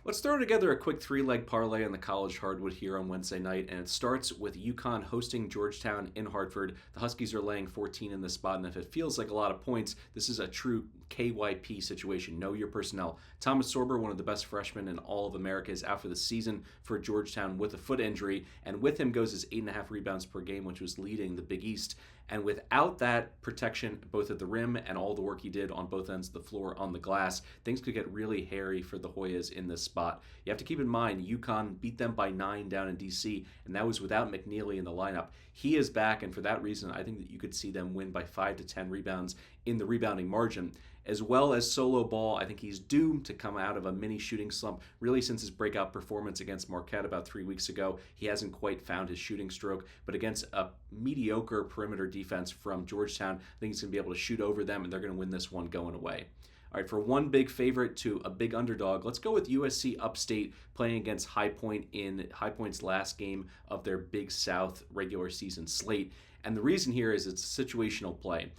Let's throw together a quick three-leg parlay on the college hardwood here on Wednesday night, and it starts with UConn hosting Georgetown in Hartford. The Huskies are laying 14 in this spot, and if it feels like a lot of points, this is a true KYP situation. Know your personnel. Thomas Sorber, one of the best freshmen in all of America, is out for the season for Georgetown with a foot injury, and with him goes his 8.5 rebounds per game, which was leading the Big East. And without that protection, both at the rim and all the work he did on both ends of the floor on the glass, things could get really hairy for the Hoyas in this spot. You have to keep in mind, UConn beat them by 9 down in D.C., and that was without McNeely in the lineup. He is back, and for that reason, I think that you could see them win by 5 to 10 rebounds in the rebounding margin. As well as solo ball, I think he's doomed to come out of a mini shooting slump. Really, since his breakout performance against Marquette about 3 weeks ago, he hasn't quite found his shooting stroke. But against a mediocre perimeter defense from Georgetown, I think he's going to be able to shoot over them, and they're going to win this one going away. All right, for one big favorite to a big underdog, let's go with USC Upstate playing against High Point in High Point's last game of their Big South regular season slate. And the reason here is it's a situational play.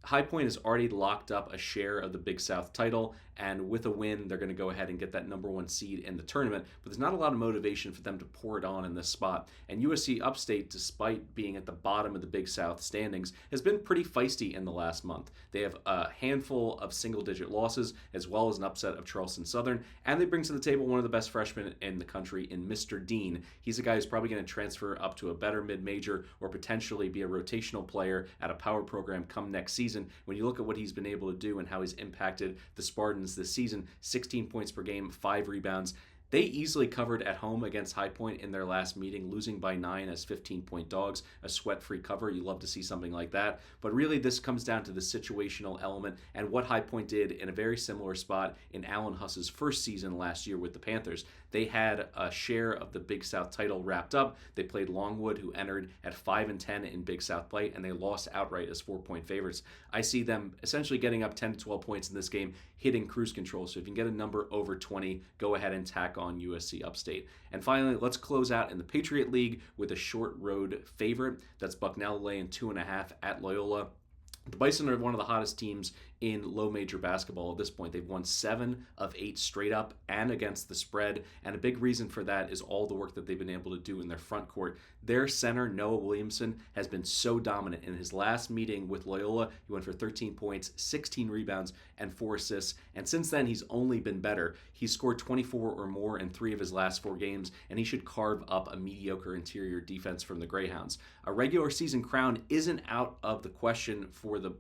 High Point has already locked up a share of the Big South title, and with a win, they're going to go ahead and get that number 1 seed in the tournament, but there's not a lot of motivation for them to pour it on in this spot. And USC Upstate, despite being at the bottom of the Big South standings, has been pretty feisty in the last month. They have a handful of single-digit losses, as well as an upset of Charleston Southern, and they bring to the table one of the best freshmen in the country in Mr. Dean. He's a guy who's probably going to transfer up to a better mid-major or potentially be a rotational player at a power program come next season. When you look at what he's been able to do and how he's impacted the Spartans this season, 16 points per game, 5 rebounds. They easily covered at home against High Point in their last meeting, losing by 9 as 15-point dogs, a sweat-free cover. You love to see something like that. But really, this comes down to the situational element and what High Point did in a very similar spot in Alan Huss's first season last year with the Panthers. They had a share of the Big South title wrapped up. They played Longwood, who entered at 5-10 in Big South play, and they lost outright as 4-point favorites. I see them essentially getting up 10 to 12 points in this game, hitting cruise control. So if you can get a number over 20, go ahead and tack on USC Upstate. And finally, let's close out in the Patriot League with a short road favorite. That's Bucknell laying 2.5 at Loyola. The Bison are one of the hottest teams in low major basketball at this point. They've won 7 of 8 straight up and against the spread, and a big reason for that is all the work that they've been able to do in their front court. Their center, Noah Williamson, has been so dominant. In his last meeting with Loyola, he went for 13 points, 16 rebounds, and 4 assists, and since then he's only been better. He's scored 24 or more in 3 of his last 4 games, and he should carve up a mediocre interior defense from the Greyhounds. A regular season crown isn't out of the question for the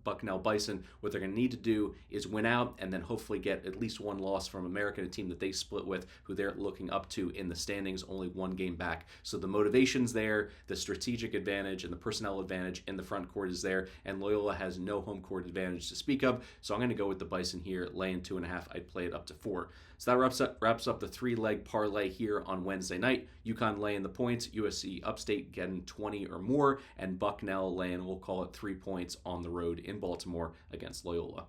Bucknell Bison. What they're going to need to do is win out and then hopefully get at least one loss from American, a team that they split with, who they're looking up to in the standings, only 1 game back. So the motivation's there, the strategic advantage and the personnel advantage in the front court is there, and Loyola has no home court advantage to speak of. So I'm going to go with the Bison here, laying 2.5. I'd play it up to 4. So that wraps up the 3-leg parlay here on Wednesday night. UConn laying the points, USC Upstate getting 20 or more, and Bucknell laying, we'll call it 3 points on the road in Baltimore against Loyola.